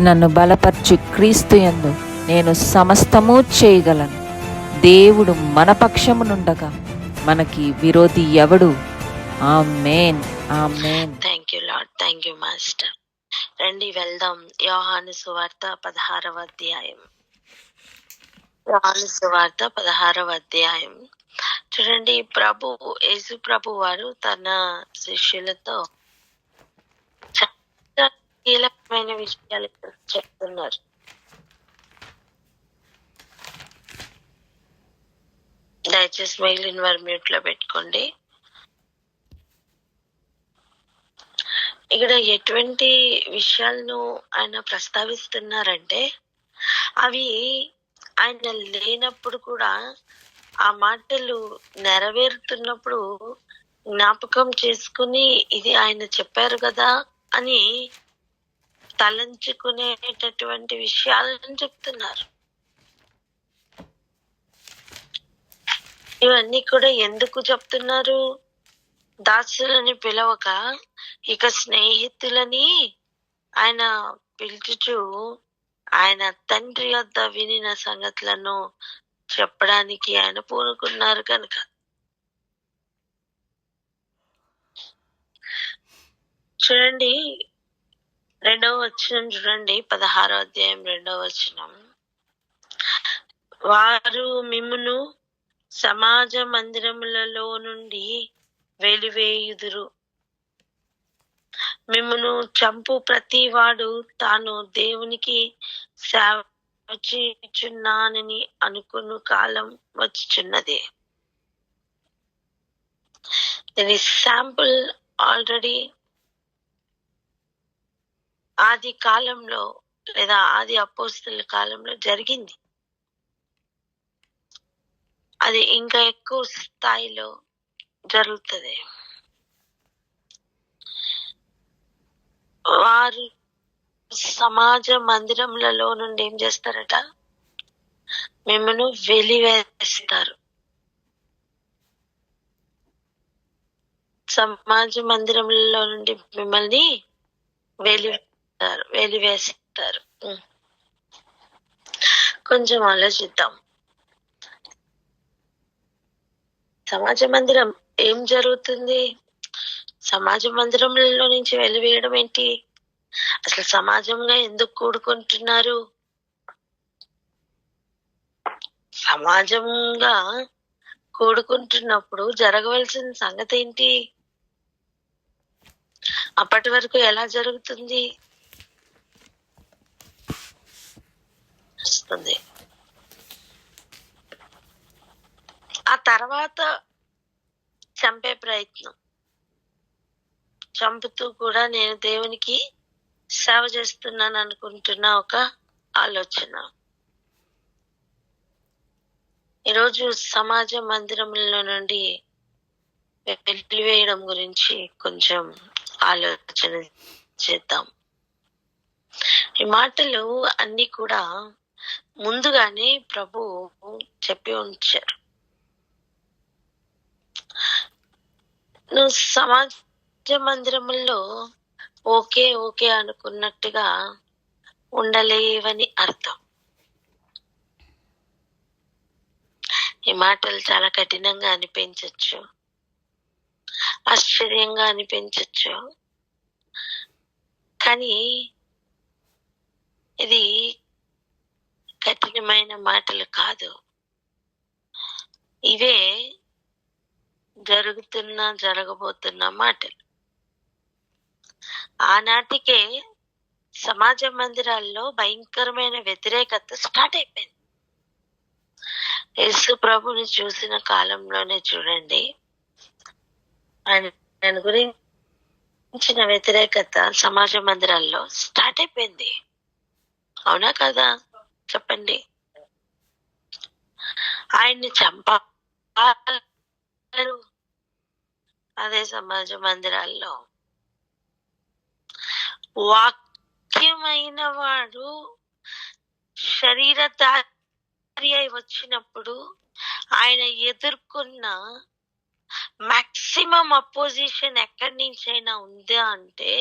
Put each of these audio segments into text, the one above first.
నన్ను బలపర్చు క్రీస్తు యందు నేను సమస్తము చేయగలను. దేవుడు మన పక్షమునుండగా మనకి విరోధి ఎవడు? Amen, amen. Thank you lord, thank you master. రండి వెళ్దాం యోహాను సువార్త 16వ అధ్యాయం. యోహాను సువార్త 16వ అధ్యాయం. చూడండి, యేసు ప్రభు వారు తన శిష్యులతో చాలా కీలకమైన విషయాలు చెప్తున్నారు. దయచేసి మిగిలిన వారు మ్యూట్ లో పెట్టుకోండి. ఇక్కడ ఎటువంటి విషయాలను ఆయన ప్రస్తావిస్తున్నారంటే, అవి ఆయన లేనప్పుడు కూడా ఆ మాటలు నెరవేరుతున్నప్పుడు జ్ఞాపకం చేసుకుని ఇది ఆయన చెప్పారు కదా అని తలంచుకునేటటువంటి విషయాలను చెప్తున్నారు. ఇవన్నీ కూడా ఎందుకు చెప్తున్నారు? దాసులని పిలవక ఇక స్నేహితులని ఆయన పిలుచుచు ఆయన తండ్రి వద్ద వినిన సంగతులను చెప్పడానికి ఆయన పూనుకున్నారు కనుక. చూడండి, 2వ వచనం చూడండి, 16వ అధ్యాయం 2వ వచనం. వారు మిమ్మును సమాజ మందిరములలో నుండి వెలివేయుదురు. మిమ్మును చంపు ప్రతి వాడు తాను దేవునికి సేవ చేయుచున్నానని అనుకున్న కాలం వచ్చుచున్నది. దీని శాంపుల్ ఆల్రెడీ ఆది కాలంలో లేదా ఆది అపోస్తలుల కాలంలో జరిగింది. అది ఇంకా ఎక్కువ స్థాయిలో జరుగుతుంది. వారు సమాజ మందిరములలో నుండి ఏం చేస్తారట? మిమ్మల్ని వెలివేస్తారు. సమాజ మందిరములలో నుండి మిమ్మల్ని వెలివేస్తారు. కొంచెం ఆలోచిద్దాం. సమాజ మందిరం ఏం జరుగుతుంది? సమాజ మందిరంలో నుంచి వెలివేయడం ఏంటి? అసలు సమాజంగా ఎందుకు కూడుకుంటున్నారు? సమాజంగా కూడుకుంటున్నప్పుడు జరగవలసిన సంగతి ఏంటి? అప్పటి వరకు ఎలా జరుగుతుంది? ఆ తర్వాత చంపే ప్రయత్నం, చంపుతూ కూడా నేను దేవునికి సేవ చేస్తున్నాను అనుకుంటున్న ఒక ఆలోచన. ఈరోజు సమాజ మందిరంలో నుండి వెలివేయడం గురించి కొంచెం ఆలోచన చేద్దాం. ఈ మాటలు అన్ని కూడా ముందుగానే ప్రభు చెప్పి ఉంచారు. నువ్వు సమాజ మందిరముల్లో ఓకే అనుకున్నట్టుగా ఉండలేవని అర్థం. ఈ మాటలు చాలా కఠినంగా అనిపించచ్చు, ఆశ్చర్యంగా అనిపించచ్చు, కానీ ఇది కఠినమైన మాటలు కాదు. ఇవే జరగబోతున్న మాటలు. ఆనాటికే సమాజ మందిరాల్లో భయంకరమైన వ్యతిరేకత స్టార్ట్ అయిపోయింది. యేసు ప్రభుని చూసిన కాలంలోనే చూడండి, ఆయన గురించిన వ్యతిరేకత సమాజ మందిరాల్లో స్టార్ట్ అయిపోయింది. అవునా కదా? చెప్పండి. ఆయన్ని చంపారు అదే సమాజ మందిరాల్లో. వాక్యమైన వాడు శరీరధారి అయి వచ్చినప్పుడు ఆయన ఎదుర్కొన్న మాక్సిమం అపోజిషన్ ఎక్కడి నుంచైనా ఉందా అంటే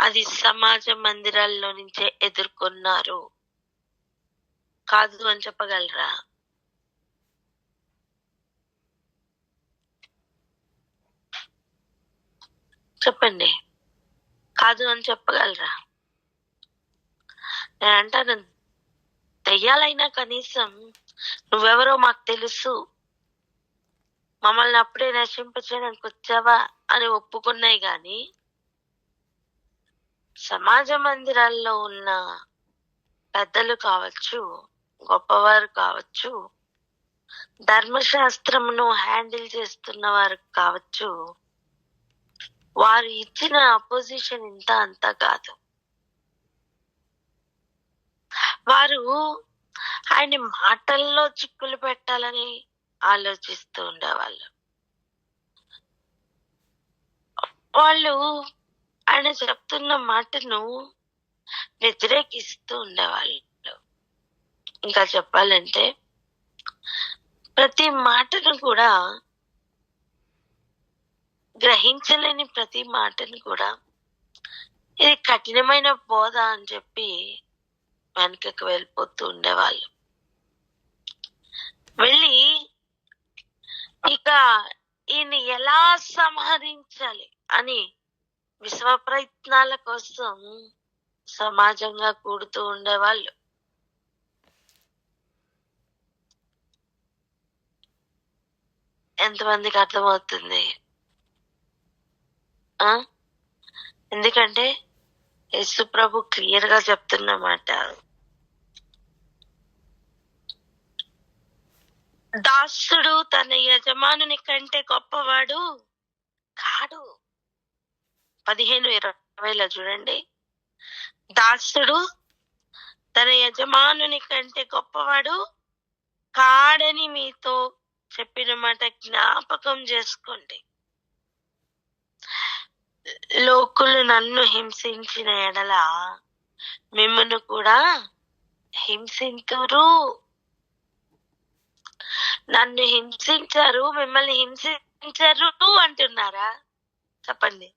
అది సమాజ మందిరాల్లో నుంచే ఎదుర్కొన్నారు. కాదు అని చెప్పగలరా? చెప్పండి. కాదు అని చెప్పగలరా? నేను అంటాను, దెయ్యాలైనా కనీసం నువ్వెవరో మాకు తెలుసు, మమ్మల్ని అప్పుడే నశింపచేయడానికి వచ్చావా అని ఒప్పుకున్నాయి గాని, సమాజ మందిరాల్లో ఉన్న పెద్దలు కావచ్చు, గొప్పవారు కావచ్చు, ధర్మశాస్త్రమును హ్యాండిల్ చేస్తున్న వారు కావచ్చు, వారు ఇచ్చిన అపోజిషన్ ఇంత అంతా కాదు. వారు ఆయన మాటల్లో చిక్కులు పెట్టాలని ఆలోచిస్తూ ఉండేవాళ్ళు. వాళ్ళు ఆయన చెప్తున్న మాటను వ్యతిరేకిస్తూ ఉండేవాళ్ళు. ఇంకా చెప్పాలంటే ప్రతి మాటను కూడా, గ్రహించలేని ప్రతి మాటను కూడా ఇది కఠినమైన బోధ అని చెప్పి వెనుకకు వెళ్ళిపోతూ ఉండేవాళ్ళు. వెళ్ళి ఇక ఈయన ఎలా సంహరించాలి అని విశ్వ ప్రయత్నాల కోసం సమాజంగా కూడుతూ ఉండేవాళ్ళు. ఎంతమందికి అర్థమవుతుంది? ఎందుకంటే యేసు ప్రభు క్లియర్ గా చెప్తున్నమాట, దాసుడు తన యజమానుని కంటే గొప్పవాడు కాడు. 15:20 చూడండి, దాసుడు తన యజమానుని కంటే గొప్పవాడు కాడని మీతో చెప్పిన మాట జ్ఞాపకం చేసుకోండి. లోకులు నన్ను హింసించిన ఎడల మిమ్మల్ని కూడా హింసింతురు. నన్ను హింసించారు, మిమ్మల్ని హింసించరు అంటున్నారా? చెప్పండి.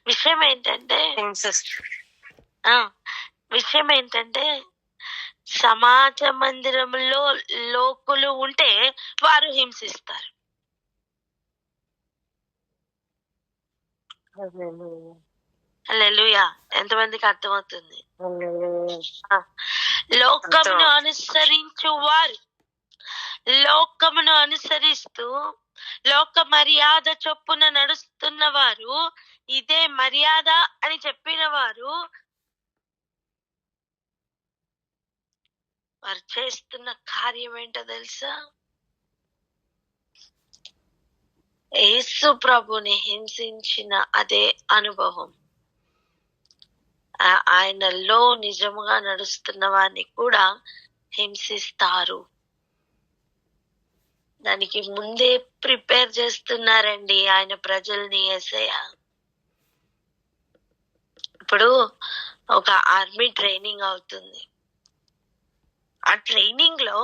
విషయం ఏంటంటే సమాజ మందిరంలో లోకులు ఉంటే వారు హింసిస్తారు. హల్లెలూయా. ఎంతమందికి అర్థమవుతుంది? లోకమును అనుసరించు వారు, లోకమును అనుసరిస్తూ లోక మర్యాద చొప్పున నడుస్తున్న వారు, ఇదే మర్యాద అని చెప్పిన వారు, వారు చేస్తున్న కార్యం ఏంటో తెలుసా? యేసు ప్రభుని హింసించిన అదే అనుభవం ఆయనలో నిజముగా నడుస్తున్న వారిని కూడా హింసిస్తారు. దానికి ముందే ప్రిపేర్ చేస్తున్నారండి ఆయన ప్రజల్ని యేసయ్య. ఇప్పుడు ఒక ఆర్మీ ట్రైనింగ్ అవుతుంది. ఆ ట్రైనింగ్ లో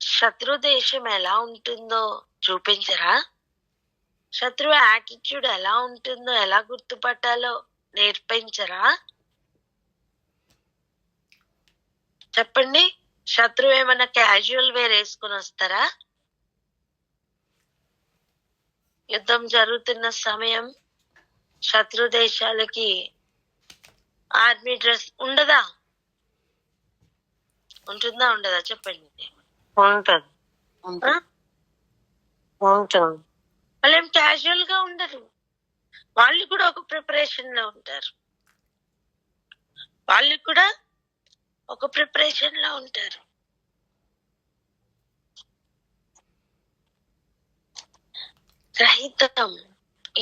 శత్రు దేశం ఎలా ఉంటుందో చూపించరా? శత్రువు యాటిట్యూడ్ ఎలా ఉంటుందో ఎలా గుర్తుపట్టాలో నేర్పించరా? చెప్పండి. శత్రువు ఏమన్నా క్యాజువల్ వేర్ వేసుకుని వస్తారా? యుద్ధం జరుగుతున్న సమయం శత్రు దేశాలకి ఆర్మీ డ్రెస్ ఉండదా? ఉంటుందా ఉండదా? చెప్పండి. వాళ్ళేం క్యాజువల్ గా ఉండరు. వాళ్ళు కూడా ఒక ప్రిపరేషన్ లో ఉంటారు. గ్రహిద్దాం.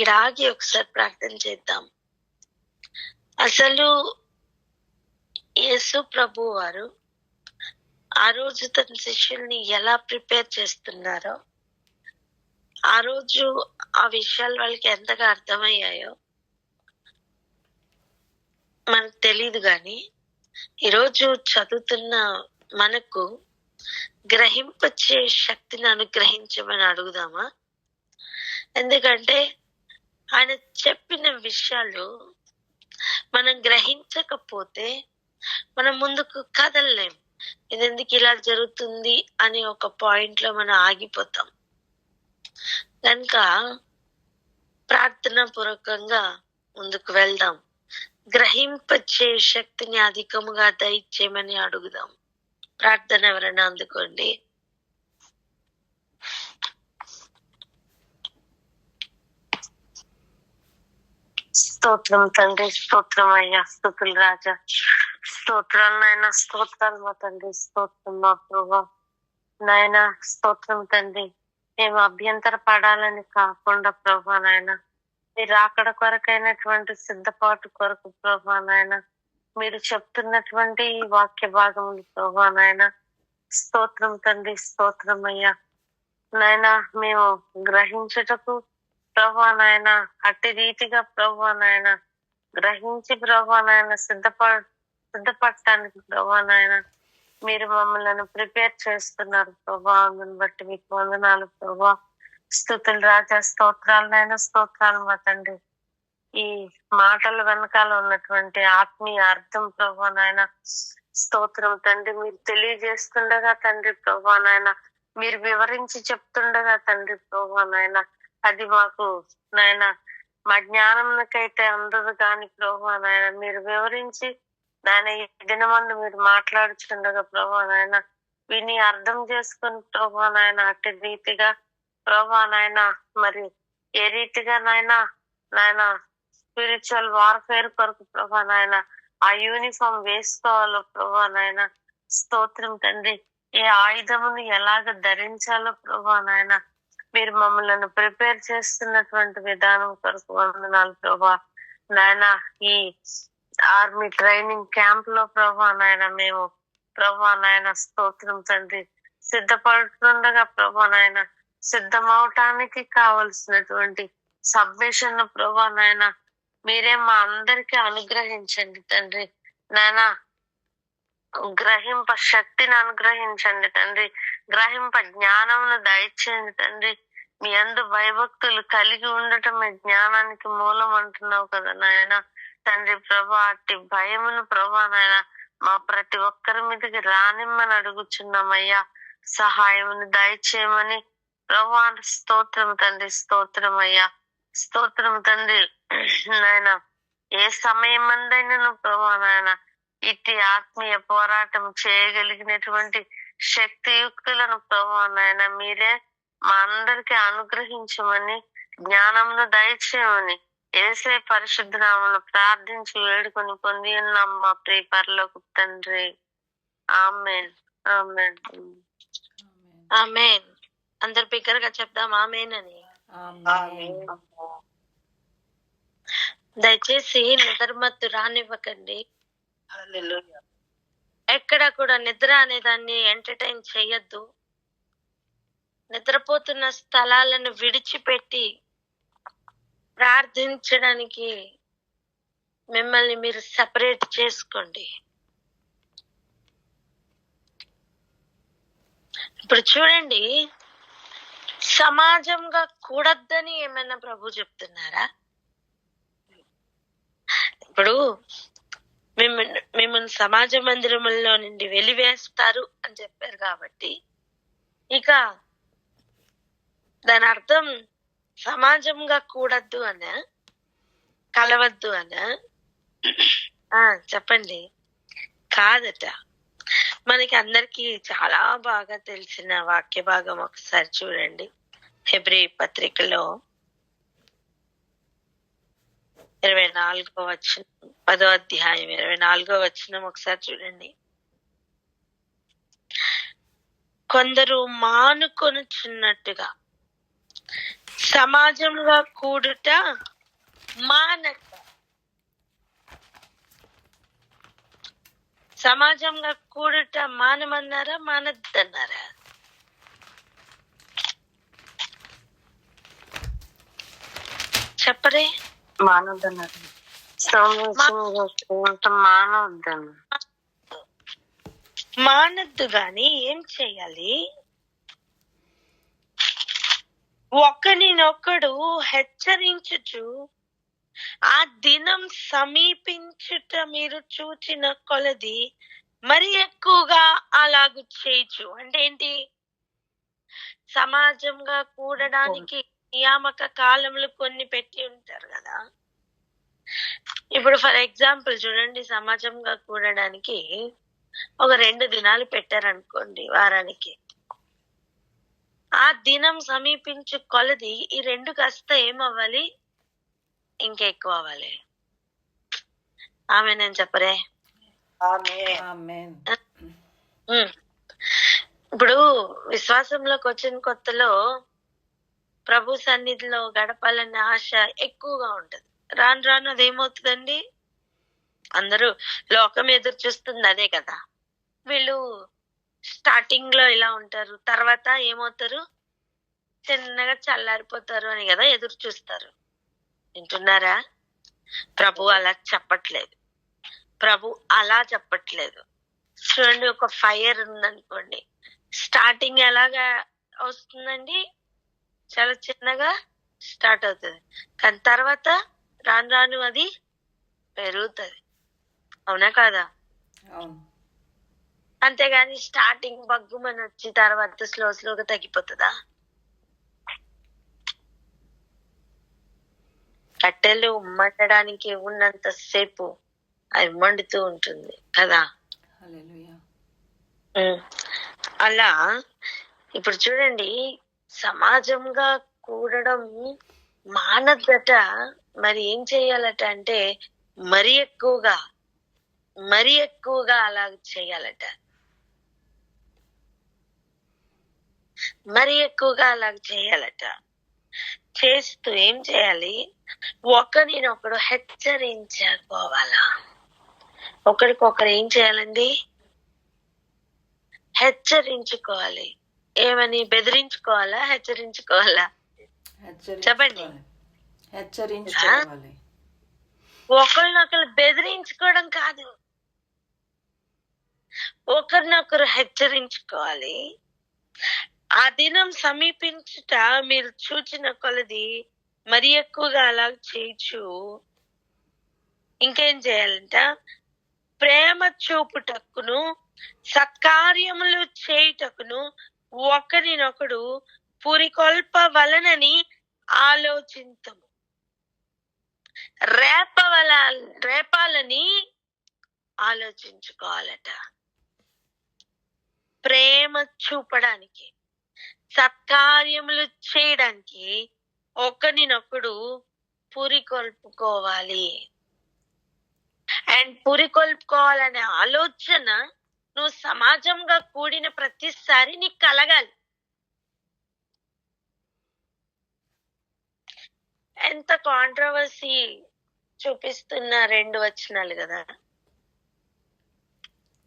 ఇలాగే ఒకసారి ప్రార్థన చేద్దాం. అసలు యేసు ప్రభు వారు ఆ రోజు తన శిష్యుల్ని ఎలా ప్రిపేర్ చేస్తున్నారో, ఆ రోజు ఆ విషయాలు వాళ్ళకి ఎంతగా అర్థమయ్యాయో మనకు తెలీదు, కానీ ఈరోజు చదువుతున్న మనకు గ్రహింపచే శక్తిని అనుగ్రహించమని అడుగుదామా? ఎందుకంటే ఆయన చెప్పిన విషయాలు మనం గ్రహించకపోతే మనం ముందుకు కదలలేం. ఇది ఎందుకు ఇలా జరుగుతుంది అని ఒక పాయింట్ లో మనం ఆగిపోతాం. కనుక ప్రార్థనా పూర్వకంగా ముందుకు వెళ్దాం. గ్రహింపచే శక్తిని అధికముగా దయచేయమని అడుగుదాం. ప్రార్థన ఎవరైనా అందుకోండి. స్తోత్రం తండ్రి, స్తోత్రం అయ్యా, స్తుతులు రాజా, స్తోత్రాలు నాయన, స్తోత్రాలు మా తండ్రి, స్తోత్రం మా ప్రభా నాయన, స్తోత్రం తండ్రి. మేము అభ్యంతర పడాలని కాకుండా ప్రభా నాయన, మీరు అక్కడ కొరకైనటువంటి సిద్ధపాటు కొరకు ప్రభా నాయన, మీరు చెప్తున్నటువంటి ఈ వాక్య భాగములు ప్రభా నాయన, స్తోత్రం తండ్రి, స్తోత్రం అయ్యా నాయన. మేము గ్రహించుటకు ప్రభా నాయన, అట్టి రీతిగా ప్రభా నాయన గ్రహించి ప్రభా నాయన సిద్ధపడటానికి ప్రభా నాయన మీరు మమ్మల్ని ప్రిపేర్ చేస్తున్నారు ప్రభా. అందుని బట్టి మీకు వందనాలు ప్రభా, స్తుతులు రాజా, స్తోత్రాలు నాయన, స్తోత్రాలు మా తండ్రి. ఈ మాటల వెనకాల ఉన్నటువంటి ఆత్మీయ అర్థం ప్రభా నాయన, స్తోత్రం తండ్రి. మీరు తెలియజేస్తుండగా తండ్రి ప్రభా నాయన, మీరు వివరించి చెప్తుండగా తండ్రి ప్రభా నాయన, అది మాకు నాయన మా జ్ఞానంకైతే అందదు కానీ ప్రభా నాయన, మీరు వివరించి నాయన ఈ దినమందు మీరు మాట్లాడుచుండగా ప్రభా నాయన విని అర్థం చేసుకుని ప్రభా నాయన అట్టి రీతిగా ప్రభా నాయన, మరి ఏ రీతిగా నాయన స్పిరిచువల్ వార్ఫేర్ కొరకు ప్రభా నాయన ఆ యూనిఫామ్ వేసుకోవాలో ప్రభా నాయన, స్తోత్రం తండ్రి. ఏ ఆయుధమును ఎలాగ ధరించాలో ప్రభా నాయన మీరు మమ్మల్ని ప్రిపేర్ చేస్తున్నటువంటి విధానం కొరకు వందనాలు ప్రభా నాయన. ఈ ఆర్మీ ట్రైనింగ్ క్యాంప్ లో ప్రభా నాయన మేము ప్రభా నాయన, స్తోత్రం తండ్రి, సిద్ధపడుతుండగా ప్రభా నాయన సిద్ధమవటానికి కావలసినటువంటి సబ్మిషన్ ప్రభా నాయన మీరే మా అందరికి అనుగ్రహించండి తండ్రి నాయన. గ్రహింప శక్తిని అనుగ్రహించండి తండ్రి, గ్రహింప జ్ఞానమును దయచేయండి తండ్రి. మీ అందు భయభక్తులు కలిగి ఉండటం జ్ఞానానికి మూలం అంటున్నావు కదా నాయన తండ్రి ప్రభా. అట్టి భయమును ప్రభా నాయన మా ప్రతి ఒక్కరి మీదకి రానిమ్మని అడుగుచున్నామయ్యా. సహాయమును దయచేయమని ప్రభా, స్తోత్రం తండ్రి, స్తోత్రం అయ్యా, స్తోత్రం తండ్రి నాయన. ఏ సమయం అందైనా ప్రభా నాయన ఇట్టి ఆత్మీయ పోరాటం చేయగలిగినటువంటి శక్తియుక్తులను ప్రభా నాయన మీరే మా అందరికి అనుగ్రహించమని, జ్ఞానమును దయచేయమని యేసే పరిశుద్ధ నామములో ప్రార్థించి వేడుకొని పొంది ఉన్నాం మా ప్రియ పరలోక తండ్రి. ఆమేన్, ఆమేన్, ఆమేన్. అందరు బిగ్గరగా చెప్దాం ఆమేన్ అని. దయచేసి నిద్రమత్తు రానివ్వకండి. ఎక్కడ కూడా నిద్ర అనే దాన్ని ఎంటర్టైన్ చేయొద్దు. నిద్రపోతున్న స్థలాలను విడిచిపెట్టి ప్రార్థించడానికి మిమ్మల్ని మీరు సెపరేట్ చేసుకోండి. ఇప్పుడు చూడండి, సమాజంగా కూడద్దని ఏమైనా ప్రభు చెప్తున్నారా? ఇప్పుడు మిమ్మల్ని సమాజ మందిరములో నుండి వెలివేస్తారు అని చెప్పారు కాబట్టి ఇక దాని అర్థం సమాజంగా కూడద్దు అనా, కలవద్దు అనా? చెప్పండి. కాదట. మనకి అందరికి చాలా బాగా తెలిసిన వాక్య భాగం ఒకసారి చూడండి. హెబ్రీ పత్రికలో 24వ వచనం, 10వ అధ్యాయం 24వ వచనం ఒకసారి చూడండి. కొందరు మానుకొనుచున్నట్టుగా సమాజంగా కూడుట మానక. సమాజంగా కూడుట మానమన్నారా, మానద్దన్నారా? చెప్పరే. మానవద్దన్నారు. మానద్దు గాని ఏం చెయ్యాలి? ఒకనినొకడు హెచ్చరించుచు ఆ దినం సమీపించుట మీరు చూచిన కొలది మరి ఎక్కువగా అలాగు చేయొచ్చు. అంటే ఏంటి? సమాజంగా కూడడానికి నియామక కాలములు కొన్ని పెట్టి ఉంటారు కదా. ఇప్పుడు ఫర్ ఎగ్జాంపుల్ చూడండి, సమాజంగా కూడడానికి ఒక 2 దినాలు పెట్టారనుకోండి వారానికి. ఆ దినం సమీపించు కొలది ఈ 2 కాస్త ఏమవ్వాలి? ఇంకెక్కువ అవ్వాలి. నేను చెప్పరే. ఆమేన్. ఇప్పుడు విశ్వాసంలోకి వచ్చిన కొత్తలో ప్రభు సన్నిధిలో గడపాలనే ఆశ ఎక్కువగా ఉంటది. రాను రాను అదేమవుతుందండి? అందరూ లోకం ఎదురు చూస్తుంది అదే కదా. వీళ్ళు స్టార్టింగ్ లో ఇలా ఉంటారు, తర్వాత ఏమవుతారు? చిన్నగా చల్లారిపోతారు అని కదా ఎదురు చూస్తారు. వింటున్నారా? ప్రభు అలా చెప్పట్లేదు. ప్రభు అలా చెప్పట్లేదు. చూడండి, ఒక ఫైర్ ఉందనుకోండి, స్టార్టింగ్ ఎలాగా వస్తుందండి? చాలా చిన్నగా స్టార్ట్ అవుతుంది, కానీ తర్వాత రాను రాను అది పెరుగుతుంది. అవునా కాదా? అవును. అంతేగాని స్టార్టింగ్ బగ్గుమని వచ్చి తర్వాత స్లోగా తగ్గిపోతుందా? కట్టెలు మండడానికి ఉన్నంత సేపు అది మండుతూ ఉంటుంది కదా. హల్లెలూయా. అలా ఇప్పుడు చూడండి, సమాజంగా కూడడం మానదట. మరి ఏం చేయాలట అంటే మరి ఎక్కువగా అలా చేయాలట. మరి ఎక్కువగా అలా చేయాలట. చేస్తూ ఏం చేయాలి? ఒకరినొకడు హెచ్చరించుకోవాలా. ఒకరికొకరు ఏం చేయాలండి? హెచ్చరించుకోవాలి. ఏమని? బెదిరించుకోవాలా? హెచ్చరించుకోవాలా? చెప్పండి. హెచ్చరించుకోవాలి. ఒకరినొకరు బెదిరించుకోవడం కాదు, ఒకరినొకరు హెచ్చరించుకోవాలి. ఆ దినం సమీపించుట మీరు చూచిన కొలది మరి ఎక్కువగా అలా చేయొచ్చు. ఇంకేం చేయాలంట? ప్రేమ చూపుటకును సత్కార్యములు చేయుటకును ఒకరినొకడు పురికొల్పవలనని ఆలోచించము. రేపాలని ఆలోచించుకోవాలట. ప్రేమ చూపడానికి, సత్కార్యములు చేయడానికి ఒకరినొకడు పురికొల్పుకోవాలి. అండ్ పురికొల్పుకోవాలనే ఆలోచన నువ్వు సమాజంగా కూడిన ప్రతిసారి నీకు కలగాలి. ఎంత కాంట్రవర్సీ చూపిస్తున్న 2 వచనాలు కదా.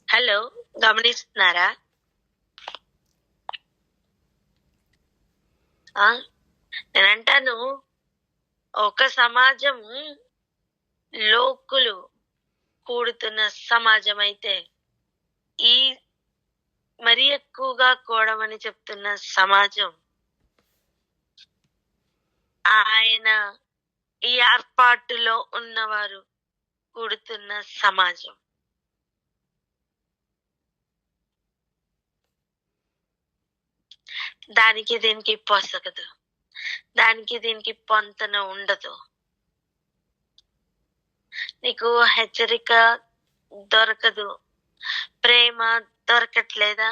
హలో, గమనిస్తున్నారా? నేనంటాను, ఒక సమాజం లోకులు కూడుతున్న సమాజం అయితే, ఈ మరి ఎక్కువగా కూడమని చెప్తున్న సమాజం ఆయన ఈ ఏర్పాటులో ఉన్నవారు కూడుతున్న సమాజం. దానికి దీనికి పొసగదు, దానికి దీనికి పొంతన ఉండదు. నీకు హెచ్చరిక దొరకదు, ప్రేమ దొరకట్లేదా?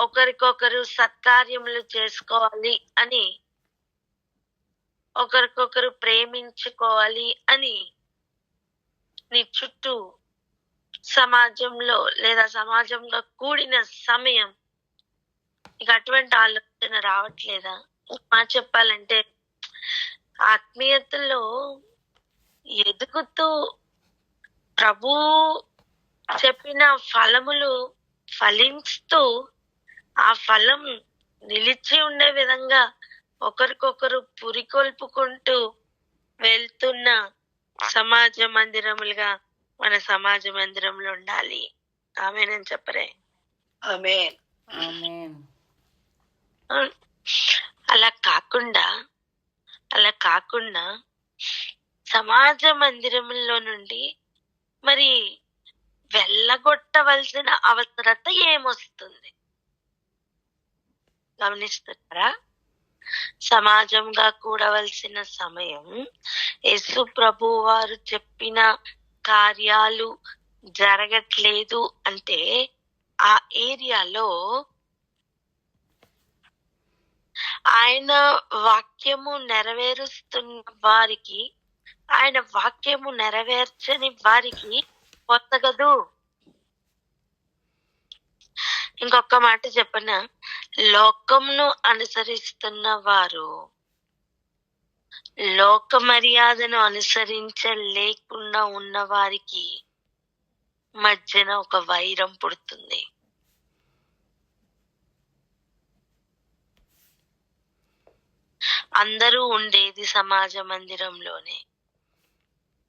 ఒకరికొకరు సత్కార్యములు చేసుకోవాలి అని, ఒకరికొకరు ప్రేమించుకోవాలి అని నీ చుట్టూ సమాజంలో లేదా సమాజంగా కూడిన సమయం ఇక అటువంటి ఆలోచన రావట్లేదా? మా చెప్పాలంటే ఆత్మీయతలో ఎదుగుతూ ప్రభు చెప్పిన ఫలములు ఫలిస్తూ ఆ ఫలం నిలిచి ఉండే విధంగా ఒకరికొకరు పురికొల్పుకుంటూ వెళ్తున్న సమాజ మందిరములుగా మన సమాజ మందిరంలో ఉండాలి. ఆమేన్ అని చెప్పరే. ఆమేన్. అలా కాకుండా సమాజ మందిరంలో నుండి మరి వెళ్ళగొట్టవలసిన అవసరత ఏమొస్తుంది? గమనిస్తున్నారా? సమాజంగా కూడవలసిన సమయం, యేసు ప్రభు వారు చెప్పిన కార్యాలు జరగట్లేదు అంటే ఆ ఏరియాలో ఆయన వాక్యము నెరవేరుస్తున్న వారికి, ఆయన వాక్యము నెరవేర్చని వారికి పొత్తగదు. ఇంకొక మాట చెప్పన, లోకంను అనుసరిస్తున్న వారు లోక మర్యాదను అనుసరించలేకుండా ఉన్న వారికి మధ్యన ఒక వైరం పుడుతుంది. అందరూ ఉండేది సమాజ మందిరంలోనే.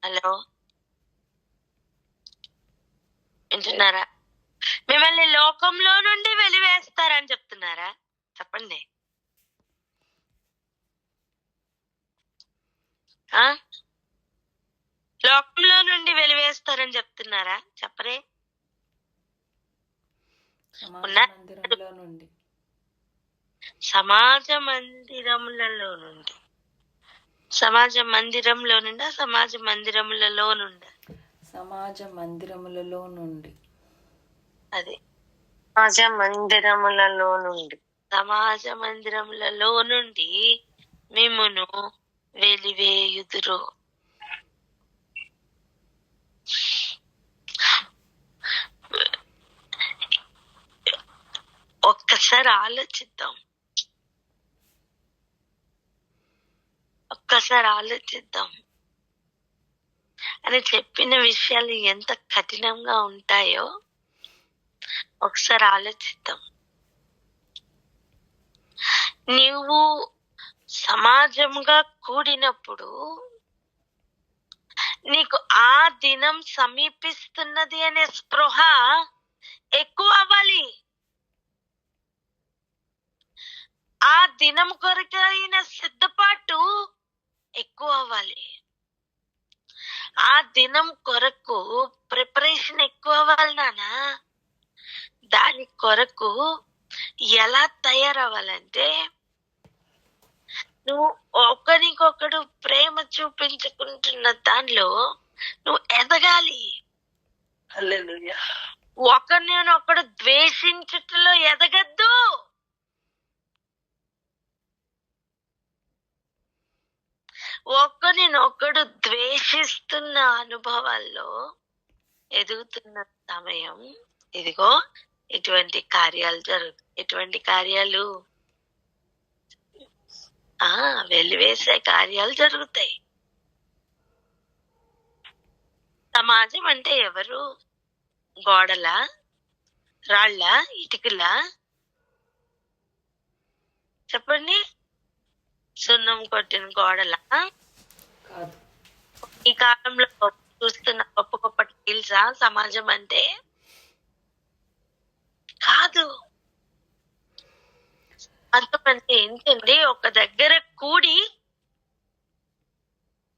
హలో, వింటున్నారా? మిమ్మల్ని లోకంలో నుండి వెలివేస్తారని చెప్తున్నారా? చెప్పండి. లోకంలో నుండి వెలివేస్తారని చెప్తున్నారా? చెప్పరే. సమాజ మందిరములలో నుండి సమాజ మందిరములలో నుండి అది సమాజ మందిరములలో నుండి మిమ్మును వెలివేయుదురు. ఒక్కసారి ఆలోచిద్దాం అని చెప్పిన విషయాలు ఎంత కఠినంగా ఉంటాయో ఒకసారి ఆలోచిద్దాం. నీవు సమాజంగా కూడినప్పుడు నీకు ఆ దినం సమీపిస్తున్నది అనే స్పృహ ఎక్కువ అవ్వాలి. ఆ దినం కొరకైన సిద్ధపాటు ఎక్కువ అవ్వాలి. ఆ దినం కొరకు ప్రిపరేషన్ ఎక్కువ అవ్వాలి నానా. దాని కొరకు ఎలా తయారవ్వాలంటే, నువ్వు ఒకరికొకడు ప్రేమ చూపించుకుంటున్న దానిలో నువ్వు ఎదగాలి. ఒకరినొకడు ద్వేషించుటలో ఎదగద్దు. ఒకరినొకడు ద్వేషిస్తున్న అనుభవాల్లో ఎదుగుతున్న సమయం ఇదిగో ఇటువంటి కార్యాలు జరుగుతాయి. ఎటువంటి కార్యాలు? వెలివేసే కార్యాలు జరుగుతాయి. సమాజం అంటే ఎవరు? గోడల, రాళ్ళ, ఇటుకల? చెప్పండి. సున్నం కొట్టిన గోడల? ఈ కాలంలో చూస్తున్న గొప్ప గొప్ప టైల్సా సమాజం అంటే? కాదు. అంతమంది ఏంటండి, ఒక దగ్గర కూడి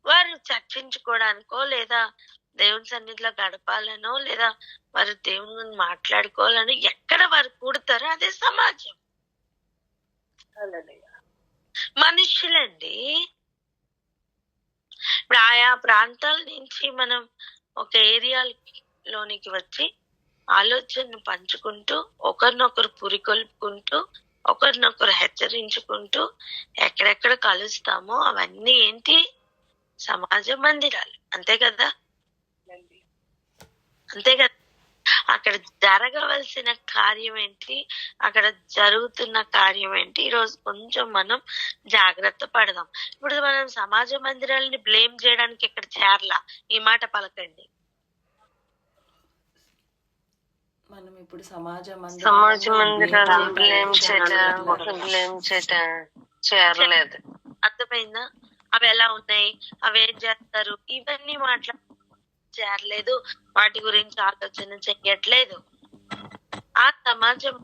వారు చర్చించుకోవడానికో లేదా దేవుని సన్నిధిలో గడపాలనో లేదా వారు దేవుని మాట్లాడుకోవాలని ఎక్కడ వారు కూడతారో అదే సమాజం. మనుషులండి. ఇప్పుడు ఆయా ప్రాంతాల నుంచి మనం ఒక ఏరియాలోనికి వచ్చి ఆలోచనను పంచుకుంటూ, ఒకరినొకరు పురికొల్పుకుంటూ, ఒకరినొకరు హెచ్చరించుకుంటూ ఎక్కడెక్కడ కలుస్తామో అవన్నీ ఏంటి? సమాజ మందిరాలు. అంతే కదా? అక్కడ జరగవలసిన కార్యం ఏంటి, అక్కడ జరుగుతున్న కార్యం ఏంటి? ఈరోజు కొంచెం మనం జాగ్రత్త పడదాం. ఇప్పుడు మనం సమాజ మందిరాలని బ్లేమ్ చేయడానికి ఇక్కడ చేరలా. ఈ మాట పలకండి. మనం ఇప్పుడు సమాజ మందిరాలు బ్లేమ్ చేరలేదు. అర్థమైందా? అవి ఎలా ఉన్నాయి, అవి ఏం చేస్తారు, ఇవన్నీ చేరలేదు. వాటి గురించి ఆలోచన చెయ్యట్లేదు. ఆ సమాజం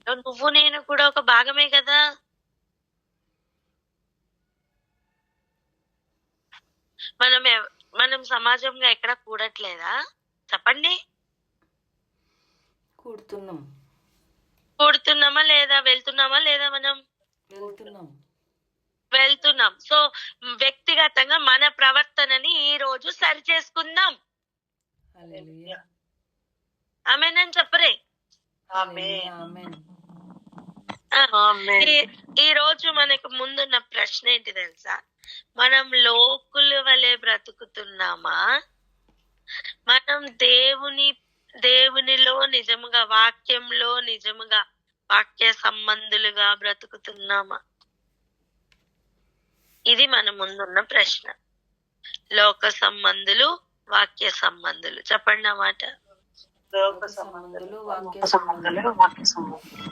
నువ్వు నేను కూడా ఒక భాగమే కదా. మనం సమాజంగా ఎక్కడ కూడట్లేదా? చెప్పండి. కూడుతున్నామా లేదా? వెళ్తున్నామా లేదా? మనం వెళ్తున్నాం. సో వ్యక్తిగతంగా మన ప్రవర్తనని ఈ రోజు సరి చేసుకుందాం. ఆమేనని చెప్పరే. ఈ రోజు మనకు ముందున్న ప్రశ్న ఏంటి తెలుసా? మనం లోకుల వలె బ్రతుకుతున్నామా? మనం దేవునిలో నిజముగా, వాక్యంలో నిజముగా వాక్య సంబంధులుగా బ్రతుకుతున్నామా? ఇది మన ముందున్న ప్రశ్న. లోక సంబంధులు, వాక్య సంబంధులు. చెప్పండి అన్నమాట. లోక సంబంధులు, వాక్య సంబంధులు.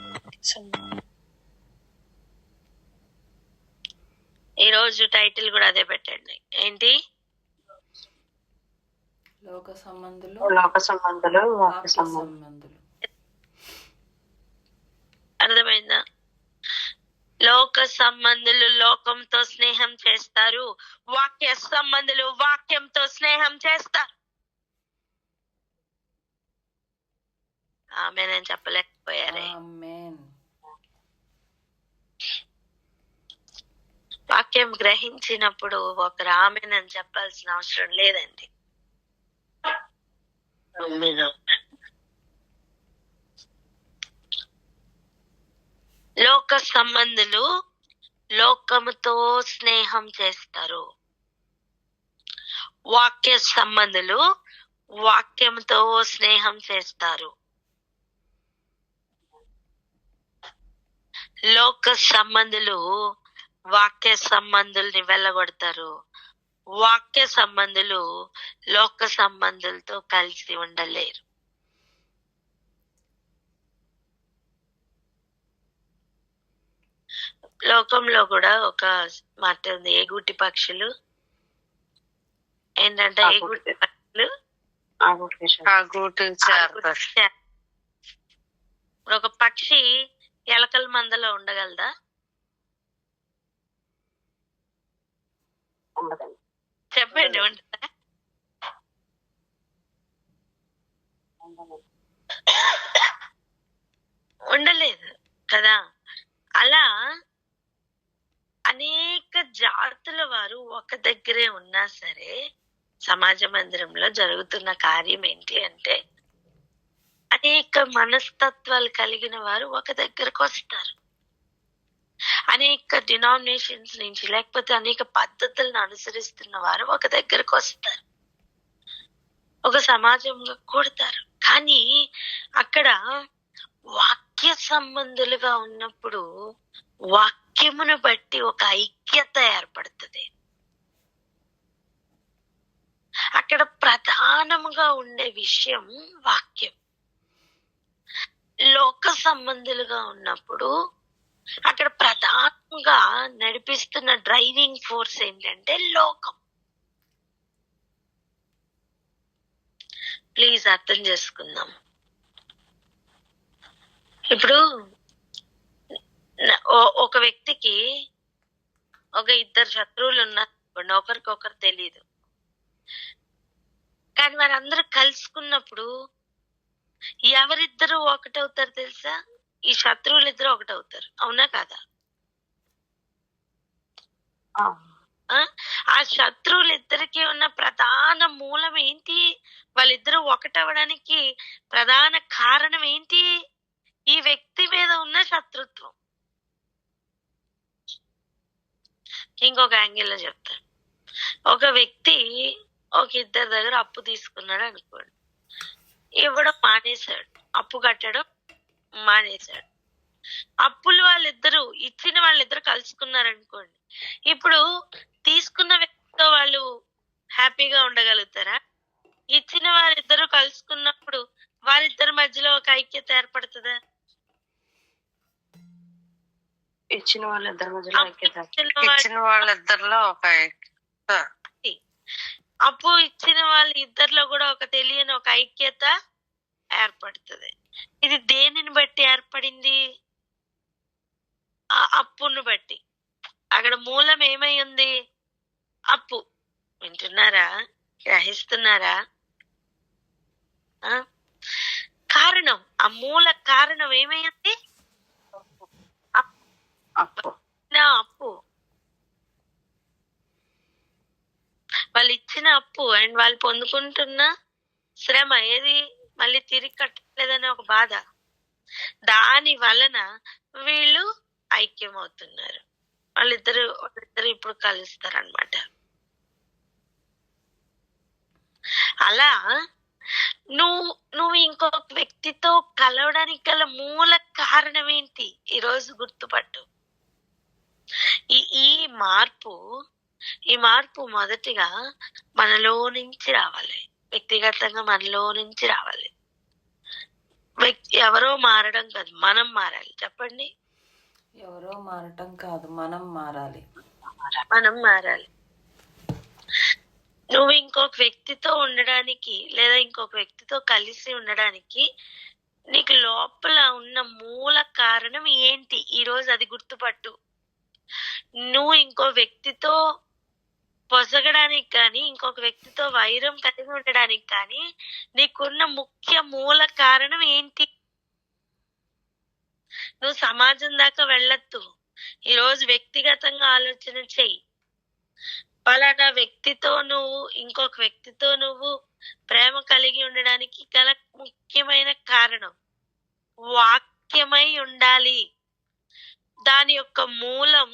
ఈ రోజు టైటిల్ కూడా అదే పెట్టండి. ఏంటి? లోక సంబంధులు, వాక్య సంబంధులు. అర్థమైందా? లోక సంబంధులు లోకంతో స్నేహం చేస్తారు, వాక్య సంబంధులు వాక్యంతో స్నేహం చేస్తారు. ఆమేన్ చెప్పలేకపోయారే. వాక్యం గ్రహించినప్పుడు ఒకరు ఆమేన్ అని చెప్పాల్సిన అవసరం లేదండి. లోక సంబంధులు లోకముతో స్నేహం చేస్తారు, వాక్య సంబంధులు వాక్యంతో స్నేహం చేస్తారు. లోక సంబంధులు వాక్య సంబంధుల్ని వెళ్ళగొడతారు, వాక్య సంబంధులు లోక సంబంధులతో కలిసి ఉండలేరు. లోకంలో కూడా ఒక మాట ఉంది, ఏగుటి పక్షులు ఏంటంటే ఏగుటి పక్షులు ఒక పక్షి ఎలకల మందలో ఉండగలదా? చెప్పండి. ఉంటుందా? ఉండలేదు కదా. అలా అనేక జాతుల వారు ఒక దగ్గరే ఉన్నా సరే సమాజ మందిరంలో జరుగుతున్న కార్యం ఏంటి అంటే అనేక మనస్తత్వాలు కలిగిన వారు ఒక దగ్గరకు వస్తారు. అనేక డినామినేషన్స్ నుంచి లేకపోతే అనేక పద్ధతులను అనుసరిస్తున్న వారు ఒక దగ్గరకు వస్తారు, ఒక సమాజంగా కూడతారు. కానీ అక్కడ వాక్య సంబంధులుగా ఉన్నప్పుడు వాక్యమును బట్టి ఒక ఐక్యత ఏర్పడుతుంది. అక్కడ ప్రధానముగా ఉండే విషయం వాక్యం. లోక సంబంధులుగా ఉన్నప్పుడు అక్కడ ప్రధానంగా నడిపిస్తున్న డ్రైవింగ్ ఫోర్స్ ఏంటంటే లోకం. ప్లీజ్ అర్థం చేసుకుందాం. ఇప్పుడు ఒక వ్యక్తికి ఒక ఇద్దరు శత్రువులు ఉన్నారు, ఒకరికొకరు తెలియదు, కానీ వారందరూ కలుసుకున్నప్పుడు ఎవరిద్దరు ఒకటవుతారు తెలుసా? ఈ శత్రువులు ఇద్దరు ఒకటవుతారు. అవునా కాదా? ఆ శత్రువులు ఇద్దరికి ఉన్న ప్రధాన మూలం ఏంటి? వాళ్ళిద్దరూ ఒకటవడానికి ప్రధాన కారణం ఏంటి? ఈ వ్యక్తి మీద ఉన్న శత్రుత్వం. ఇంకొక యాంగిల్లో చెప్తాను. ఒక వ్యక్తి ఒక ఇద్దరి దగ్గర అప్పు తీసుకున్నాడు అనుకోండి, ఇవ్వడం మానేశాడు, అప్పు కట్టడం మానేశాడు. అప్పులు వాళ్ళిద్దరు ఇచ్చిన వాళ్ళిద్దరు కలుసుకున్నారు అనుకోండి, ఇప్పుడు తీసుకున్న వ్యక్తితో వాళ్ళు హ్యాపీగా ఉండగలుగుతారా? ఇచ్చిన వారిద్దరు కలుసుకున్నప్పుడు వారిద్దరి మధ్యలో ఒక ఐక్యత ఏర్పడుతుందా? ఇచ్చిన వాళ్ళిద్దరి మధ్యలో ఇచ్చిన వాళ్ళిద్దరిలో ఒక అప్పు ఇచ్చిన వాళ్ళ ఇద్దరిలో కూడా ఒక తెలియని ఒక ఐక్యత ఏర్పడుతుంది. ఇది దేనిని బట్టి ఏర్పడింది? ఆ అప్పును బట్టి. అక్కడ మూలం ఏమై ఉంది? అప్పు. వింటున్నారా? గ్రహిస్తున్నారా? ఆ? కారణం, ఆ మూల కారణం ఏమైంది? అప్పు. అప్పు. వాళ్ళు ఇచ్చిన అప్పు అండ్ వాళ్ళు పొందుకుంటున్న శ్రమ ఏది? మళ్ళీ తిరిగి కట్టలేదనే ఒక బాధ. దాని వలన వీళ్ళు ఐక్యమవుతున్నారు. వాళ్ళిద్దరు ఇప్పుడు కలుస్తారనమాట. అలా నువ్వు ఇంకొక వ్యక్తితో కలవడానికి గల మూల కారణం ఏంటి? ఈరోజు గుర్తుపట్టు. ఈ మార్పు మొదటిగా మనలో నుంచి రావాలి. వ్యక్తిగతంగా మనలో నుంచి రావాలి. ఎవరో మారడం కాదు, మనం మారాలి. చెప్పండి. ఎవరో మారటం కాదు, మనం మారాలి. నువ్వు ఇంకొక వ్యక్తితో ఉండడానికి లేదా ఇంకొక వ్యక్తితో కలిసి ఉండడానికి నీకు లోపల ఉన్న మూల కారణం ఏంటి? ఈరోజు అది గుర్తుపట్టు. నువ్వు ఇంకో వ్యక్తితో పొసగడానికి కానీ, ఇంకొక వ్యక్తితో వైరం కలిగి ఉండడానికి కానీ నీకున్న ముఖ్య మూల కారణం ఏంటి? నువ్వు సమాజం దాకా వెళ్ళొద్దు. ఈరోజు వ్యక్తిగతంగా ఆలోచన చెయ్యి. పలానా వ్యక్తితో ఇంకొక వ్యక్తితో ప్రేమ కలిగి ఉండడానికి గల ముఖ్యమైన కారణం వాక్యమై ఉండాలి. దాని యొక్క మూలం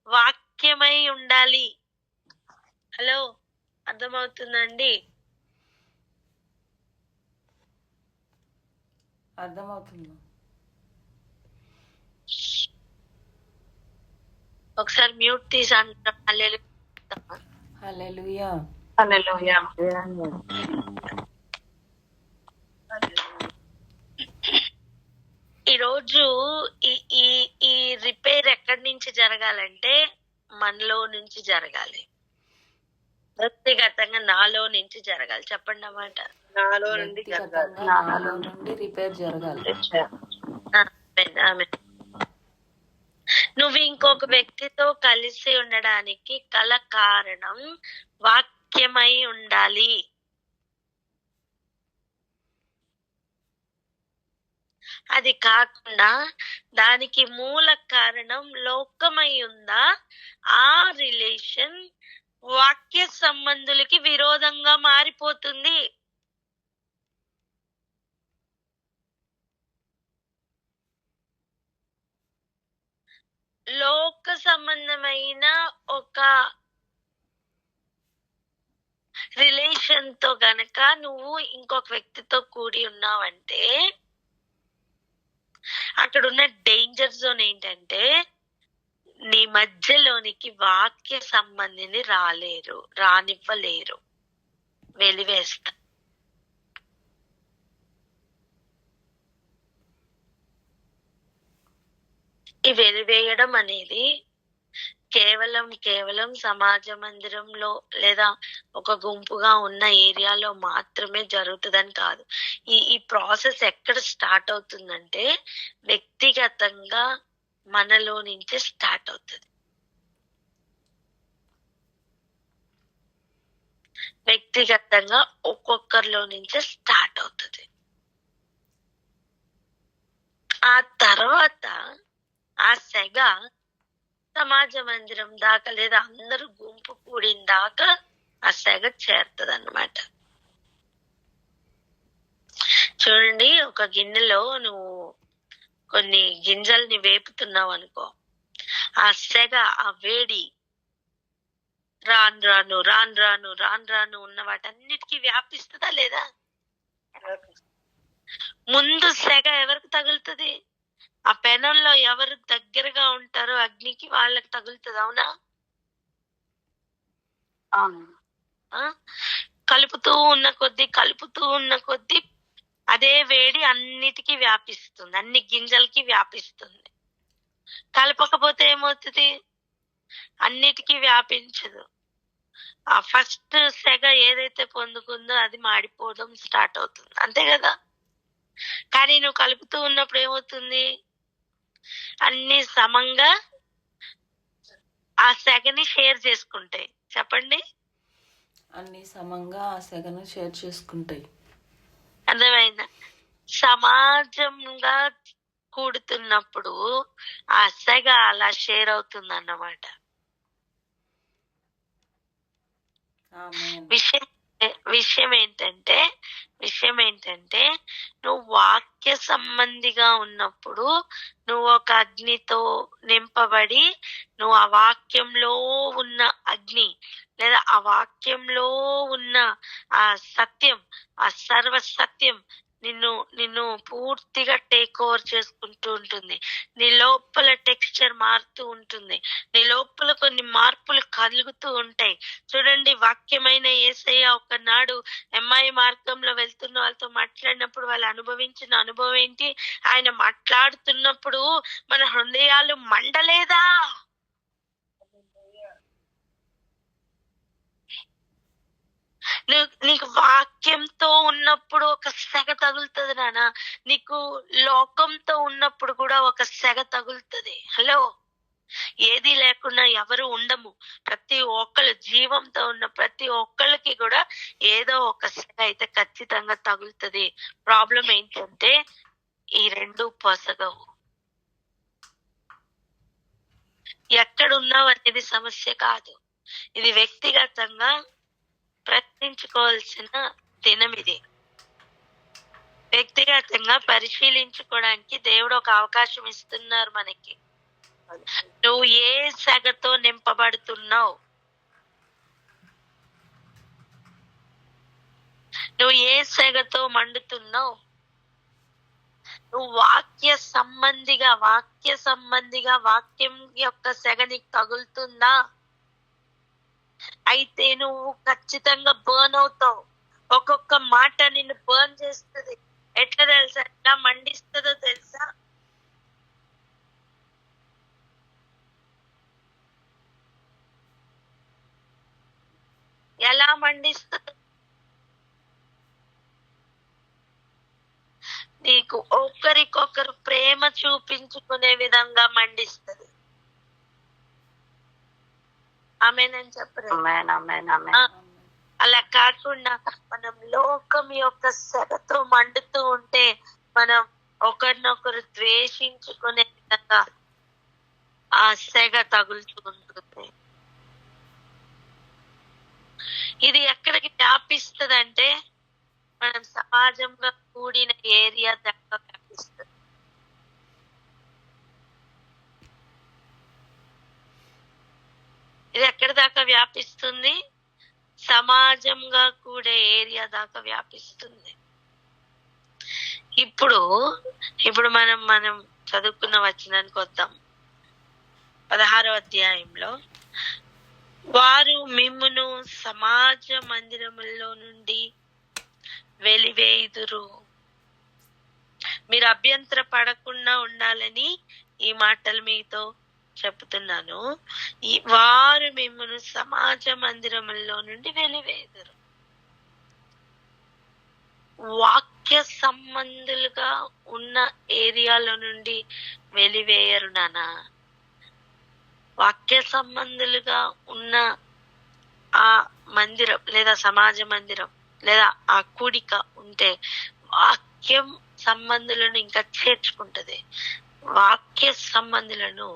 వాక్యమై ఉండాలి. హలో, అర్థమవుతుందండి? అర్థమవుతుంది. ఒకసారి మ్యూట్ తీసి అంటాం. హల్లెలూయా. హల్లెలూయా. ఈరోజు ఈ రిపేర్ ఎక్కడి నుంచి జరగాలంటే మనలో నుంచి జరగాలి. వ్యక్తిగతంగా నాలో నుంచి జరగాలి. చెప్పండి అన్నమాట. నాలో నుండి రిపేర్ జరగాలి. నువ్వు ఇంకొక వ్యక్తితో కలిసి ఉండడానికి గల కారణం వాక్యమై ఉండాలి. అది కాకుండా దానికి మూల కారణం లోకమై ఉందా? ఆ రిలేషన్ వాక్య సంబంధులకి విరోధంగా మారిపోతుంది. లోక సంబంధమైన ఒక రిలేషన్ తో గనక నువ్వు ఇంకొక వ్యక్తితో కూడి ఉన్నావంటే అక్కడ ఉన్న డేంజర్ జోన్ ఏంటంటే నీ మధ్యలోనికి వాక్య సంబంధిని రానివ్వలేరు, వెలివేస్తా. ఈ వెలివేయడం అనేది కేవలం సమాజ మందిరంలో లేదా ఒక గుంపుగా ఉన్న ఏరియాలో మాత్రమే జరుగుతుందని కాదు. ఈ ప్రాసెస్ ఎక్కడ స్టార్ట్ అవుతుందంటే వ్యక్తిగతంగా మనలో నుంచే స్టార్ట్ అవుతుంది. వ్యక్తిగతంగా ఒక్కొక్కరిలో నుంచే స్టార్ట్ అవుతుంది. ఆ తర్వాత ఆ సెగ సమాజ మందిరం దాకా లేదా అందరూ గుంపు కూడిన దాకా ఆ సెగ చేరుతుంది అన్నమాట. చూడండి, ఒక గిన్నెలో నువ్వు కొన్ని గింజల్ని వేపుతున్నావు అనుకో, ఆ సెగ, ఆ వేడి రాను రాను ఉన్న వాటన్నిటికీ వ్యాపిస్తుందా లేదా? ముందు సెగ ఎవరికి తగులుతుంది? ఆ పెనంలో ఎవరు దగ్గరగా ఉంటారో అగ్నికి వాళ్ళకి తగులుతుంది. అవునా? కలుపుతూ ఉన్న కొద్దీ అదే వేడి అన్నిటికీ వ్యాపిస్తుంది, అన్ని గింజలకి వ్యాపిస్తుంది. కలపకపోతే ఏమవుతుంది? అన్నిటికీ వ్యాపించదు. ఆ ఫస్ట్ సెగ ఏదైతే పొందుకుందో అది మాడిపోవడం స్టార్ట్ అవుతుంది, అంతే కదా? కానీ నువ్వు కలుపుతూ ఉన్నప్పుడు ఏమవుతుంది? అన్ని సమంగా ఆ సెగని షేర్ చేసుకుంటాయి. చెప్పండి. అన్ని సమంగా ఆ సెగను షేర్ చేసుకుంటాయి. అర్థమైందా? సమాజంగా కూడుతున్నప్పుడు ఆ సెగ అలా షేర్ అవుతుంది అన్నమాట. ఆమేన్. విషయం ఏంటంటే నువ్వు వాక్య సంబంధిగా ఉన్నప్పుడు నువ్వు ఒక అగ్నితో నింపబడి నువ్వు ఆ వాక్యంలో ఉన్న అగ్ని లేదా ఆ వాక్యంలో ఉన్న ఆ సత్యం, ఆ సర్వ సత్యం నిన్ను నిన్ను పూర్తిగా టేక్ ఓవర్ చేసుకుంటూ ఉంటుంది. నీ లోపల టెక్స్చర్ మారుతూ ఉంటుంది. నీ లోపల కొన్ని మార్పులు కలుగుతూ ఉంటాయి. చూడండి, వాక్యమైన యేసయ్య ఒకనాడు ఎమ్మాయి మార్గంలో వెళ్తున్న వాళ్ళతో మాట్లాడినప్పుడు వాళ్ళు అనుభవించిన అనుభవం ఏంటి? ఆయన మాట్లాడుతున్నప్పుడు మన హృదయాలు మండలేదా? నీకు వాక్యంతో ఉన్నప్పుడు ఒక సెగ తగులుతుంది నాన్న. నీకు లోకంతో ఉన్నప్పుడు కూడా ఒక సెగ తగులుతుంది. హలో, ఏది లేకుండా ఎవరు ఉండము. ప్రతి ఒక్కరు జీవంతో ఉన్న ప్రతి ఒక్కళ్ళకి కూడా ఏదో ఒక సెగ అయితే ఖచ్చితంగా తగులుతుంది. ప్రాబ్లం ఏంటంటే ఈ రెండు పొసగవు. ఎక్కడున్నావు అనేది సమస్య కాదు. ఇది వ్యక్తిగతంగా ప్రశ్నించుకోవాల్సిన దినం. ఇది వ్యక్తిగతంగా పరిశీలించుకోవడానికి దేవుడు ఒక అవకాశం ఇస్తున్నారు మనకి. నువ్వు ఏ సెగతో నింపబడుతున్నావు? నువ్వు ఏ సెగతో మండుతున్నావు? నువ్వు వాక్య సంబంధిగా వాక్యం యొక్క సెగ నీకు తగులుతుందా? అయితే నువ్వు ఖచ్చితంగా బర్న్ అవుతావు. ఒక్కొక్క మాట నిన్ను బర్న్ చేస్తుంది. ఎట్లా తెలుసా? ఎట్లా మండిస్తుందో తెలుసా? ఎలా మండిస్తుంది? నీకు ఒకరికొకరు ప్రేమ చూపించుకునే విధంగా మండిస్తుంది. ఆమేనని చెప్పరు. అలా కాకుండా మనం లోకం యొక్క సెగతో మండుతూ ఉంటే మనం ఒకరినొకరు ద్వేషించుకునే విధంగా ఆ సెగ తగులుతూ ఉంటుంది. ఇది ఎక్కడికి వ్యాపిస్తుంది? మనం సమాజంగా కూడిన ఏరియా దాకా వ్యాపిస్తుంది. ఇది ఎక్కడి దాకా వ్యాపిస్తుంది? సమాజంగా కూడే ఏరియా దాకా వ్యాపిస్తుంది. ఇప్పుడు మనం చదువుకున్న వచనానికి వద్దాం. 16వ అధ్యాయంలో వారు మిమ్మును సమాజ మందిరములో నుండి వెలివేయుదురు. మీరు అభ్యంతర పడకుండా ఉండాలని ఈ మాటలు మీతో చెప్తున్నాను. వారు మిమ్మల్ని సమాజ మందిరములో నుండి వెలివేయుదురు. వాక్య సంబంధులుగా ఉన్న ఏరియాలో నుండి వెలివేయరు నానా. వాక్య సంబంధులుగా ఉన్న ఆ మందిరం లేదా సమాజ మందిరం లేదా ఆ కూడిక ఉంటే వాక్యం సంబంధులను ఇంకా చేర్చుకుంటది. వాక్య సంబంధులను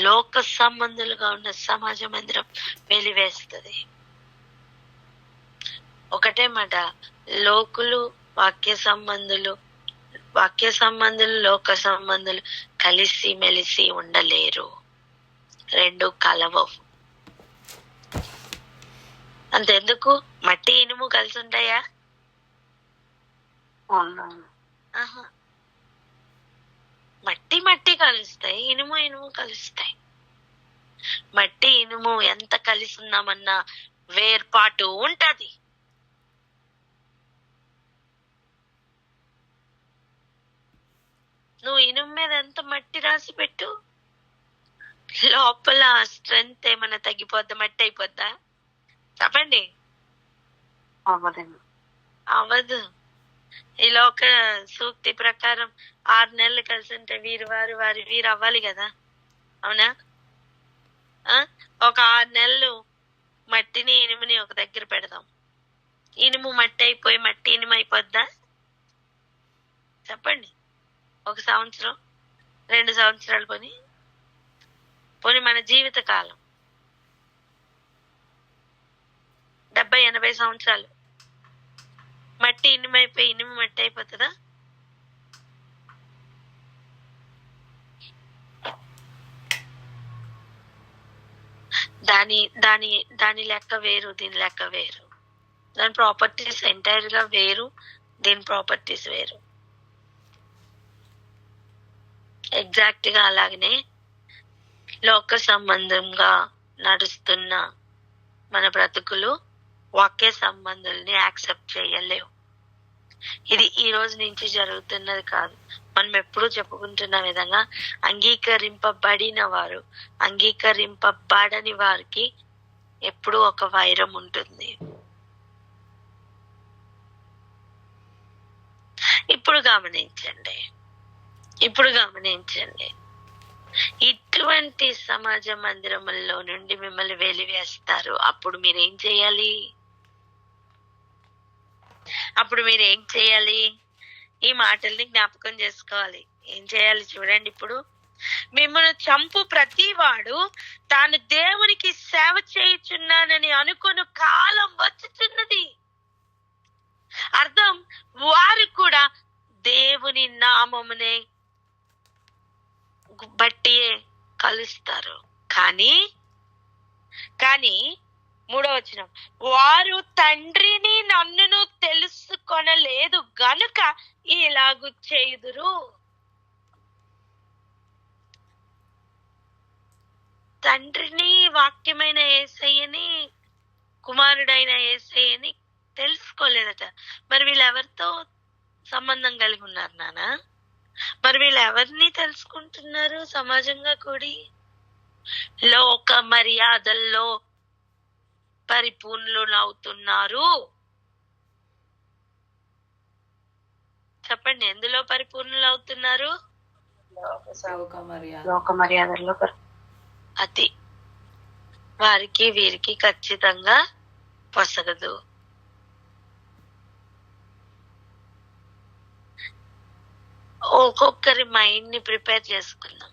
లోక సంబంధులుగా ఉన్న సమాజ మందిరం వెలివేస్తుంది. ఒకటే మాట, లోకులు వాక్య సంబంధులు లోక సంబంధులు కలిసి మెలిసి ఉండలేరు. రెండు కలవవు. అంతెందుకు, మట్టి ఇనుము కలిసి ఉంటాయా? మట్టి కలుస్తాయి, ఇనుము కలుస్తాయి. మట్టి ఇనుము ఎంత కలిసి ఉన్నామన్నా వేర్పాటు ఉంటది. నువ్వు ఇనుము మీద ఎంత మట్టి రాసి పెట్టు, లోపల స్ట్రెంగ్త్ ఏమన్నా తగ్గిపోద్దా? మట్టి అయిపోద్దా? చెప్పండి. అవ్వదు. ఈ లోక సూక్తి ప్రకారం 6 నెలలు కలిసి ఉంటే వీరు అవ్వాలి కదా, అవునా? ఒక 6 నెలలు మట్టిని ఇనుముని ఒక దగ్గర పెడదాం. ఇనుము మట్టి అయిపోయి మట్టి ఇనుము అయిపోద్దా? చెప్పండి. 1 సంవత్సరం 2 సంవత్సరాలు పోనీ మన జీవిత కాలం 70-80 సంవత్సరాలు మట్టి ఇనుము అయిపోయి ఇనుము మట్టి అయిపోతుందా? దాని లెక్క వేరు, దీని లెక్క వేరు. దాని ప్రాపర్టీస్ ఎంటైర్ గా వేరు, దీని ప్రాపర్టీస్ వేరు. ఎగ్జాక్ట్ గా అలాగనే లోక సంబంధంగా నడుస్తున్న మన బ్రతుకులు వాక్య సంబంధాలని యాక్సెప్ట్ చేయలేవు. ఇది ఈ రోజు నుంచి జరుగుతున్నది కాదు. మనం ఎప్పుడూ చెప్పుకుంటున్న విధంగా అంగీకరింపబడిన వారు అంగీకరింపబడని వారికి ఎప్పుడూ ఒక వైరం ఉంటుంది. ఇప్పుడు గమనించండి, ఇటువంటి సమాజ మందిరముల్లో నుండి మిమ్మల్ని వెలివేస్తారు. అప్పుడు మీరేం చేయాలి? ఈ మాటల్ని జ్ఞాపకం చేసుకోవాలి. ఏం చేయాలి చూడండి. ఇప్పుడు మిమ్మల్ని చంపు ప్రతి వాడు తాను దేవునికి సేవ చేయుచున్నానని అనుకుని కాలం వచ్చుచున్నది. అర్థం, వారు కూడా దేవుని నామమునే బట్టి కలుస్తారు. కానీ 3వ వచనం, వారు తండ్రిని నన్నును తెలుసుకొనలేదు గనుక ఇలాగు చేయుదురు. తండ్రిని, వాక్యమైన యేసయ్యని, కుమారుడైన యేసయ్యని తెలుసుకోలేదట. మరి వీళ్ళు ఎవరితో సంబంధం కలిగి ఉన్నారు నాన్న? మరి వీళ్ళు ఎవరిని తెలుసుకుంటున్నారు సమాజంగా కూడి? లోక మర్యాదల్లో పరిపూర్ణులు అవుతున్నారు. చెప్పండి, ఎందులో పరిపూర్ణులు అవుతున్నారు? లోక మర్యాదల్లో. అది వారికి వీరికి ఖచ్చితంగా పొసగదు. ఒక్కొక్కరి మైండ్ ని ప్రిపేర్ చేసుకుందాం.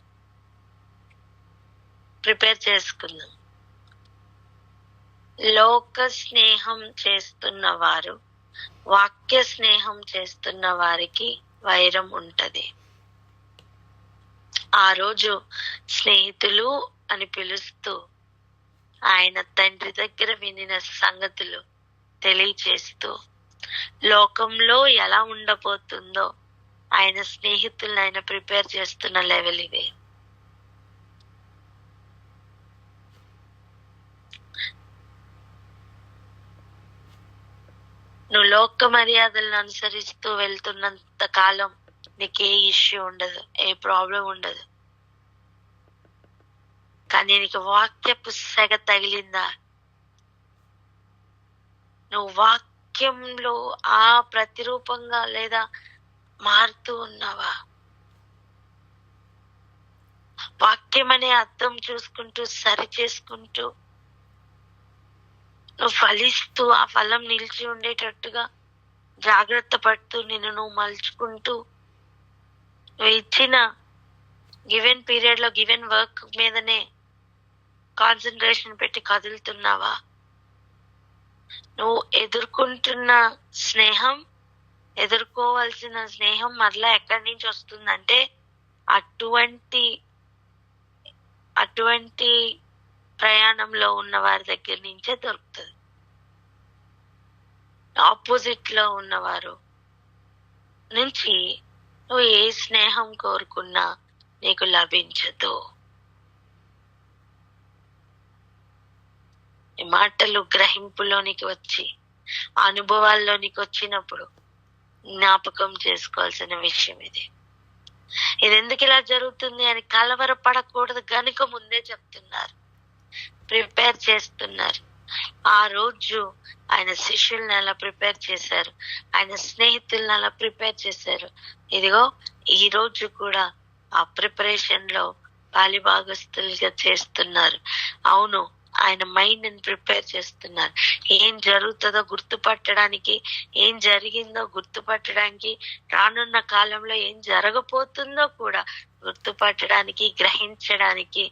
లోక స్నేహం చేస్తున్న వారు, వాక్య స్నేహం చేస్తున్న వారికి వైరం ఉంటది. ఆ రోజు స్నేహితులు అని పిలుస్తూ ఆయన తండ్రి దగ్గర వినిన సంగతులు తెలియచేస్తూ లోకంలో ఎలా ఉండబోతుందో ఆయన స్నేహితులను ఆయన ప్రిపేర్ చేస్తున్న లెవెల్ ఇవే. నువ్వు లోక మర్యాదలను అనుసరిస్తూ వెళ్తున్నంత కాలం నీకు ఏ ఇష్యూ ఉండదు, ఏ ప్రాబ్లం ఉండదు. కానీ నీకు వాక్యపు సెగ తగిలిందా? నువ్వు వాక్యంలో ఆ ప్రతిరూపంగా లేదా మారుతూ ఉన్నావా? వాక్యం అనే అర్థం చూసుకుంటూ సరి చేసుకుంటూ నువ్వు ఫలిస్తూ ఆ ఫలం నిలిచి ఉండేటట్టుగా జాగ్రత్త పడుతూ నువ్వు మలుచుకుంటూ నువ్వు ఇచ్చిన గివెన్ పీరియడ్ లో గివెన్ వర్క్ మీదనే కాన్సన్ట్రేషన్ పెట్టి కదులుతున్నావా? నువ్వు ఎదుర్కోవాల్సిన స్నేహం మరలా ఎక్కడి నుంచి వస్తుందంటే అటువంటి ప్రయాణంలో ఉన్న వారి దగ్గర నుంచే దొరుకుతుంది. ఆపోజిట్ లో ఉన్నవారు నుంచి నువ్వు ఏ స్నేహం కోరుకున్నా నీకు లభించదు. ఈ మాటలు గ్రహింపులోనికి వచ్చి అనుభవాల్లోనికి వచ్చినప్పుడు జ్ఞాపకం చేసుకోవాల్సిన విషయం ఇది. ఇది ఎందుకు ఇలా జరుగుతుంది అని కలవరపడకూడదు గనుక ముందే చెప్తున్నారు, ప్రిపేర్ చేస్తున్నారు. ఆ రోజు ఆయన శిష్యుల్ని అలా ప్రిపేర్ చేశారు, ఆయన స్నేహితుల్ని అలా ప్రిపేర్ చేశారు. ఇదిగో ఈ రోజు కూడా ఆ ప్రిపరేషన్ లో పాలిభాగస్తులుగా చేస్తున్నారు. అవును, ఆయన మైండ్ ని ప్రిపేర్ చేస్తున్నారు. ఏం జరుగుతుందో గుర్తుపట్టడానికి, ఏం జరిగిందో గుర్తుపట్టడానికి, రానున్న కాలంలో ఏం జరగబోతుందో కూడా గుర్తుపట్టడానికి, గ్రహించడానికి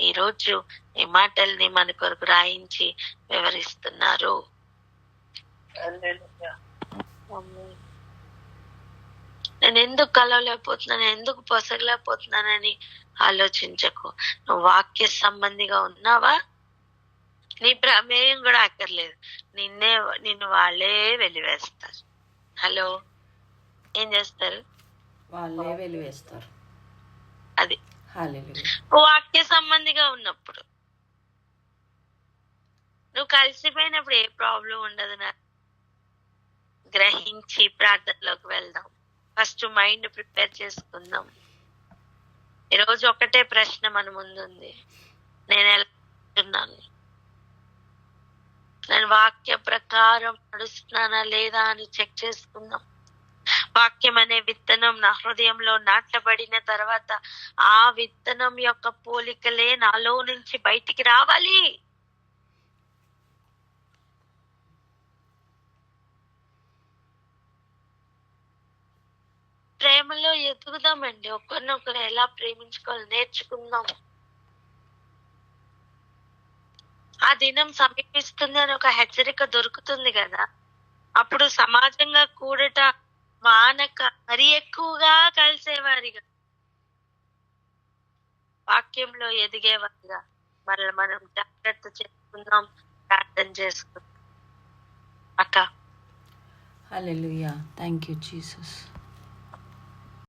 ఈ రోజు ఈ మాటల్ని మన కొరకు రాయించి వివరిస్తున్నారు. హల్లెలూయా. నేను ఎందుకు కలవలేకపోతున్నాను, ఎందుకు పొసగలేకపోతున్నానని ఆలోచించకు. నువ్వు వాక్య సంబంధిగా ఉన్నావా? నీ ప్రమేయం కూడా అక్కర్లేదు. నిన్ను వాళ్ళే వెలివేస్తారు. హలో, ఏం చేస్తారు? వాళ్ళే వెలివేస్తారు. అది హల్లెలూయా. వాక్య సంబంధిగా ఉన్నప్పుడు. నువ్వు కలిసిపోయినప్పుడు ఏ ప్రాబ్లం ఉండదు. నాకు గ్రహించి ప్రార్థనలోకి వెళ్దాం. ఫస్ట్ మైండ్ ప్రిపేర్ చేసుకుందాం. ఈరోజు ఒకటే ప్రశ్న మన ముందుంది, నేను ఎలా ఉన్నాను? నేను వాక్య ప్రకారం నడుస్తున్నానా లేదా అని చెక్ చేసుకుందాం. వాక్యం అనే విత్తనం నా హృదయంలో నాటబడిన తర్వాత ఆ విత్తనం యొక్క పోలికలే నాలో నుంచి బయటికి రావాలి. ప్రేమలో ఎదుగుదామండి. ఒకరినొకరు ఎలా ప్రేమించుకోవాలి నేర్చుకుందాం. ఆ దినం సమీపిస్తుంది అని ఒక హెచ్చరిక దొరుకుతుంది కదా, అప్పుడు సమాజంగా కూడట మానక మరి ఎక్కువగా కలిసేవారిగా, వాక్యంలో ఎదిగేవారిగా మనం జాగ్రత్త చేసుకుందాం, ప్రార్థన చేసుకుందాం. అక్క హల్లెలూయా. Thank you Jesus.